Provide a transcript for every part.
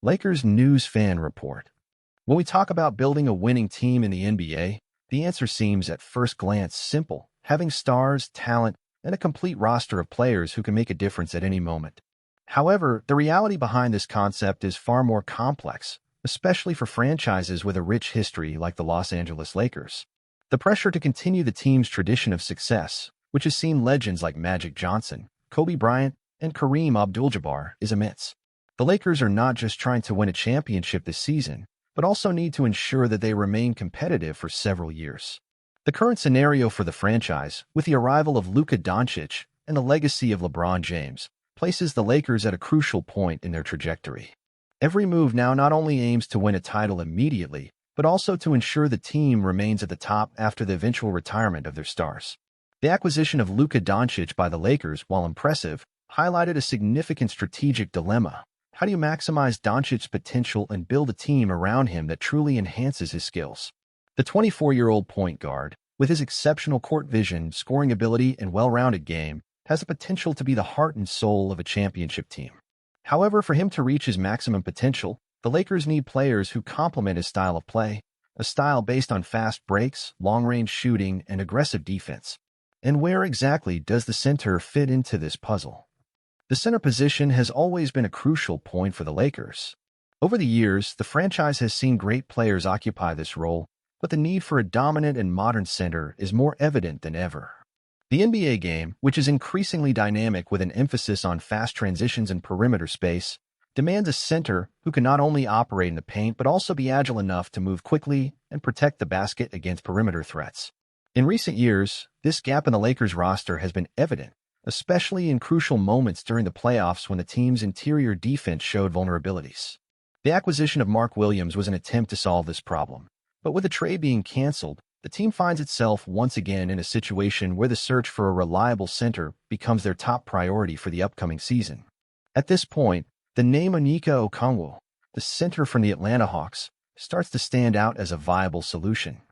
Lakers News Fan Report. When we talk about building a winning team in the NBA, the answer seems at first glance simple: having stars, talent, and a complete roster of players who can make a difference at any moment. However, the reality behind this concept is far more complex, especially for franchises with a rich history like the Los Angeles Lakers. The pressure to continue the team's tradition of success, which has seen legends like Magic Johnson, Kobe Bryant, and Kareem Abdul-Jabbar, is immense. The Lakers are not just trying to win a championship this season, but also need to ensure that they remain competitive for several years. The current scenario for the franchise, with the arrival of Luka Doncic and the legacy of LeBron James, places the Lakers at a crucial point in their trajectory. Every move now not only aims to win a title immediately, but also to ensure the team remains at the top after the eventual retirement of their stars. The acquisition of Luka Doncic by the Lakers, while impressive, highlighted a significant strategic dilemma. How do you maximize Doncic's potential and build a team around him that truly enhances his skills? The 24-year-old point guard, with his exceptional court vision, scoring ability, and well-rounded game, has the potential to be the heart and soul of a championship team. However, for him to reach his maximum potential, the Lakers need players who complement his style of play, a style based on fast breaks, long-range shooting, and aggressive defense. And where exactly does the center fit into this puzzle? The center position has always been a crucial point for the Lakers. Over the years, the franchise has seen great players occupy this role, but the need for a dominant and modern center is more evident than ever. The NBA game, which is increasingly dynamic with an emphasis on fast transitions and perimeter space, demands a center who can not only operate in the paint but also be agile enough to move quickly and protect the basket against perimeter threats. In recent years, this gap in the Lakers roster has been evident, especially in crucial moments during the playoffs when the team's interior defense showed vulnerabilities. The acquisition of Mark Williams was an attempt to solve this problem, but with the trade being canceled, the team finds itself once again in a situation where the search for a reliable center becomes their top priority for the upcoming season. At this point, the name Anika Okongu, the center from the Atlanta Hawks, starts to stand out as a viable solution.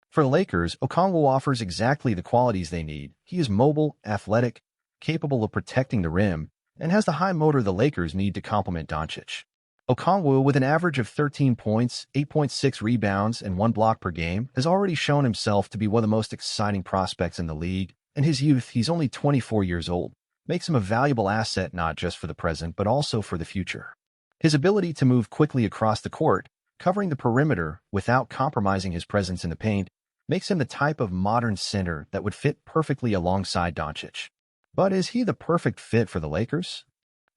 For the Lakers, Okongwu offers exactly the qualities they need. He is mobile, athletic, capable of protecting the rim, and has the high motor the Lakers need to complement Doncic. Okongwu, with an average of 13 points, 8.6 rebounds, and 1 block per game, has already shown himself to be one of the most exciting prospects in the league. In his youth, he's only 24 years old, makes him a valuable asset not just for the present but also for the future. His ability to move quickly across the court, covering the perimeter without compromising his presence in the paint, makes him the type of modern center that would fit perfectly alongside Doncic. But is he the perfect fit for the Lakers?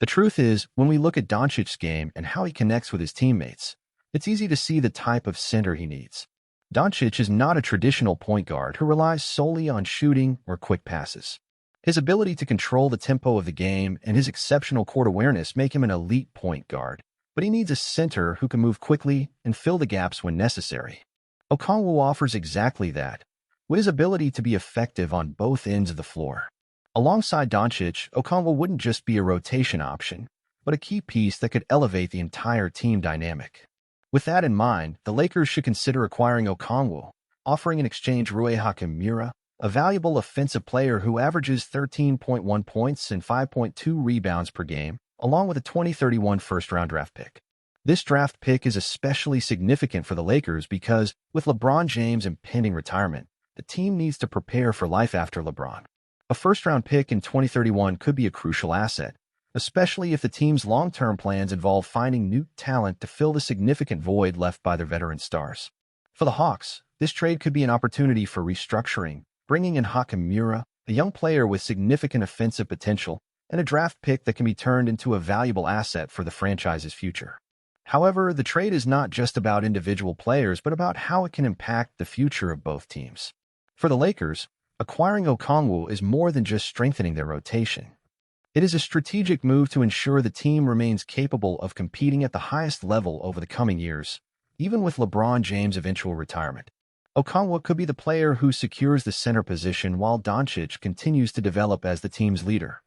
The truth is, when we look at Doncic's game and how he connects with his teammates, it's easy to see the type of center he needs. Doncic is not a traditional point guard who relies solely on shooting or quick passes. His ability to control the tempo of the game and his exceptional court awareness make him an elite point guard, but he needs a center who can move quickly and fill the gaps when necessary. Okongwu offers exactly that, with his ability to be effective on both ends of the floor. Alongside Doncic, Okongwu wouldn't just be a rotation option, but a key piece that could elevate the entire team dynamic. With that in mind, the Lakers should consider acquiring Okongwu, offering in exchange Rui Hachimura, a valuable offensive player who averages 13.1 points and 5.2 rebounds per game, along with a 2031 first-round draft pick. This draft pick is especially significant for the Lakers because, with LeBron James' impending retirement, the team needs to prepare for life after LeBron. A first-round pick in 2031 could be a crucial asset, especially if the team's long-term plans involve finding new talent to fill the significant void left by their veteran stars. For the Hawks, this trade could be an opportunity for restructuring, bringing in Hachimura, a young player with significant offensive potential, and a draft pick that can be turned into a valuable asset for the franchise's future. However, the trade is not just about individual players, but about how it can impact the future of both teams. For the Lakers, acquiring Okongwu is more than just strengthening their rotation. It is a strategic move to ensure the team remains capable of competing at the highest level over the coming years, even with LeBron James' eventual retirement. Okongwu could be the player who secures the center position while Doncic continues to develop as the team's leader.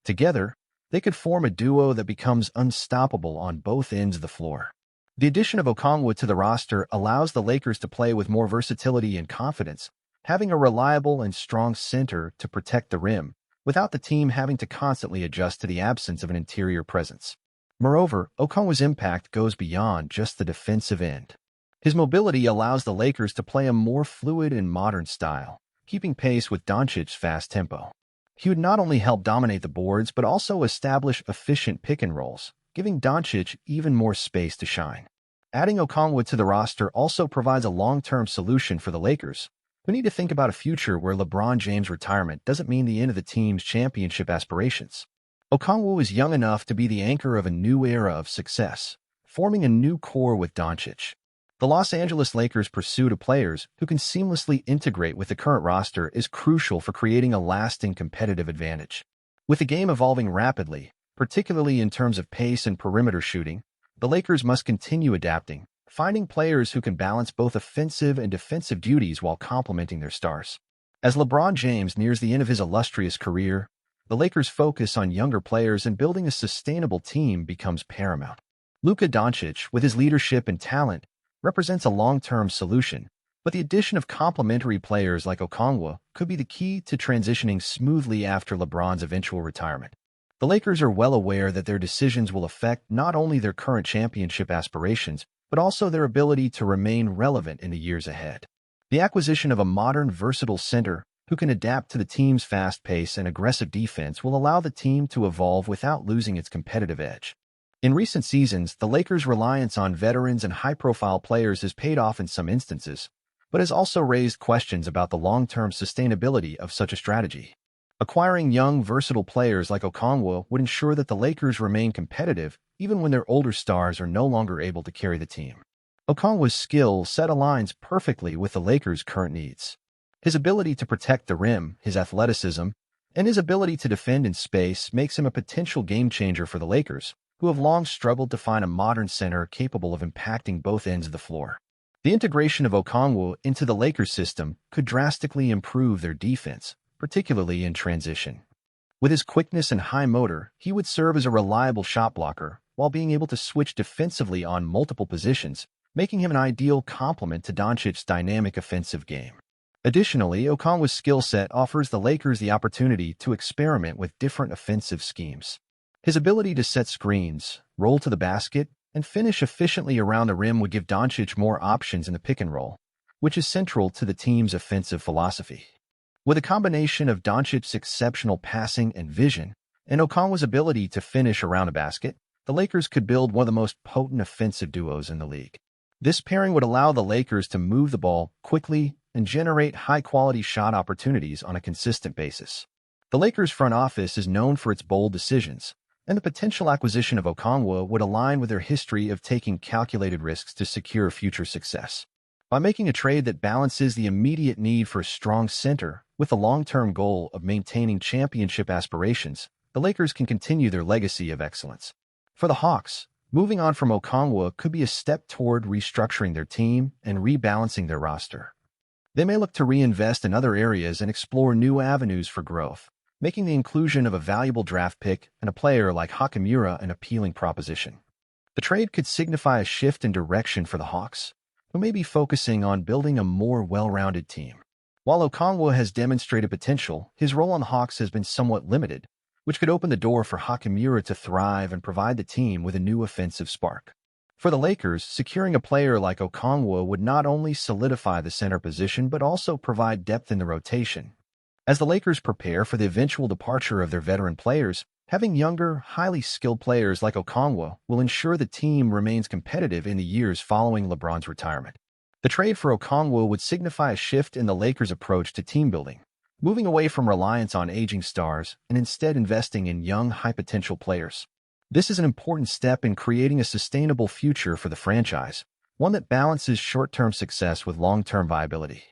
Together, they could form a duo that becomes unstoppable on both ends of the floor. The addition of Okongwu to the roster allows the Lakers to play with more versatility and confidence, having a reliable and strong center to protect the rim, without the team having to constantly adjust to the absence of an interior presence. Moreover, Okongwu's impact goes beyond just the defensive end. His mobility allows the Lakers to play a more fluid and modern style, keeping pace with Doncic's fast tempo. He would not only help dominate the boards but also establish efficient pick-and-rolls, giving Doncic even more space to shine. Adding Okongwu to the roster also provides a long-term solution for the Lakers, who need to think about a future where LeBron James' retirement doesn't mean the end of the team's championship aspirations. Okongwu is young enough to be the anchor of a new era of success, forming a new core with Doncic. The Los Angeles Lakers' pursuit of players who can seamlessly integrate with the current roster is crucial for creating a lasting competitive advantage. With the game evolving rapidly, particularly in terms of pace and perimeter shooting, the Lakers must continue adapting, finding players who can balance both offensive and defensive duties while complementing their stars. As LeBron James nears the end of his illustrious career, the Lakers' focus on younger players and building a sustainable team becomes paramount. Luka Doncic, with his leadership and talent, represents a long-term solution, but the addition of complementary players like Okongwu could be the key to transitioning smoothly after LeBron's eventual retirement. The Lakers are well aware that their decisions will affect not only their current championship aspirations, but also their ability to remain relevant in the years ahead. The acquisition of a modern, versatile center who can adapt to the team's fast pace and aggressive defense will allow the team to evolve without losing its competitive edge. In recent seasons, the Lakers' reliance on veterans and high-profile players has paid off in some instances, but has also raised questions about the long-term sustainability of such a strategy. Acquiring young, versatile players like Okongwu would ensure that the Lakers remain competitive even when their older stars are no longer able to carry the team. Okongwu's skill set aligns perfectly with the Lakers' current needs. His ability to protect the rim, his athleticism, and his ability to defend in space makes him a potential game-changer for the Lakers, who have long struggled to find a modern center capable of impacting both ends of the floor. The integration of Okongwu into the Lakers system could drastically improve their defense, particularly in transition. With his quickness and high motor, he would serve as a reliable shot blocker while being able to switch defensively on multiple positions, making him an ideal complement to Doncic's dynamic offensive game. Additionally, Okongwu's skill set offers the Lakers the opportunity to experiment with different offensive schemes. His ability to set screens, roll to the basket, and finish efficiently around the rim would give Doncic more options in the pick-and-roll, which is central to the team's offensive philosophy. With a combination of Doncic's exceptional passing and vision and Okongwu's ability to finish around a basket, the Lakers could build one of the most potent offensive duos in the league. This pairing would allow the Lakers to move the ball quickly and generate high-quality shot opportunities on a consistent basis. The Lakers' front office is known for its bold decisions, and the potential acquisition of Okongwu would align with their history of taking calculated risks to secure future success. By making a trade that balances the immediate need for a strong center with the long-term goal of maintaining championship aspirations, the Lakers can continue their legacy of excellence. For the Hawks, moving on from Okongwu could be a step toward restructuring their team and rebalancing their roster. They may look to reinvest in other areas and explore new avenues for growth, making the inclusion of a valuable draft pick and a player like Hachimura an appealing proposition. The trade could signify a shift in direction for the Hawks, who may be focusing on building a more well-rounded team. While Okongwu has demonstrated potential, his role on the Hawks has been somewhat limited, which could open the door for Hachimura to thrive and provide the team with a new offensive spark. For the Lakers, securing a player like Okongwu would not only solidify the center position but also provide depth in the rotation. As the Lakers prepare for the eventual departure of their veteran players, having younger, highly skilled players like Okongwu will ensure the team remains competitive in the years following LeBron's retirement. The trade for Okongwu would signify a shift in the Lakers' approach to team building, moving away from reliance on aging stars and instead investing in young, high-potential players. This is an important step in creating a sustainable future for the franchise, one that balances short-term success with long-term viability.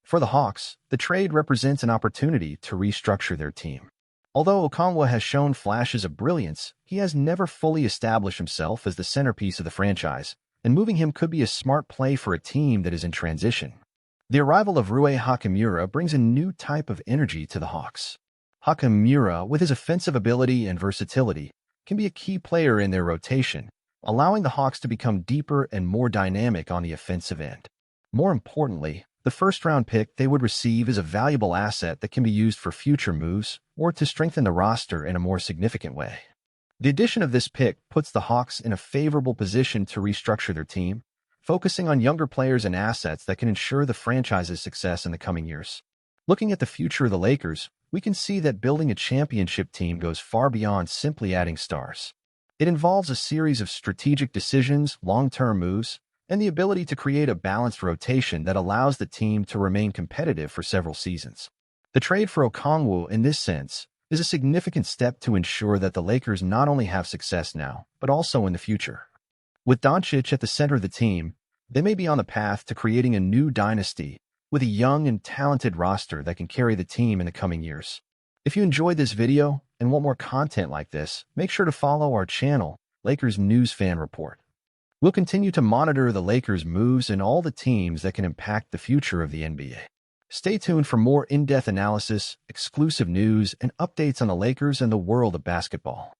For the Hawks, the trade represents an opportunity to restructure their team. Although Okongwu has shown flashes of brilliance, he has never fully established himself as the centerpiece of the franchise, and moving him could be a smart play for a team that is in transition. The arrival of Rui Hachimura brings a new type of energy to the Hawks. Hachimura, with his offensive ability and versatility, can be a key player in their rotation, allowing the Hawks to become deeper and more dynamic on the offensive end. More importantly, the first-round pick they would receive is a valuable asset that can be used for future moves or to strengthen the roster in a more significant way. The addition of this pick puts the Hawks in a favorable position to restructure their team, focusing on younger players and assets that can ensure the franchise's success in the coming years. Looking at the future of the Lakers, we can see that building a championship team goes far beyond simply adding stars. It involves a series of strategic decisions, long-term moves, and the ability to create a balanced rotation that allows the team to remain competitive for several seasons. The trade for Okongwu, in this sense, is a significant step to ensure that the Lakers not only have success now, but also in the future. With Doncic at the center of the team, they may be on the path to creating a new dynasty with a young and talented roster that can carry the team in the coming years. If you enjoyed this video and want more content like this, make sure to follow our channel, Lakers News Fan Report. We'll continue to monitor the Lakers' moves and all the teams that can impact the future of the NBA. Stay tuned for more in-depth analysis, exclusive news, and updates on the Lakers and the world of basketball.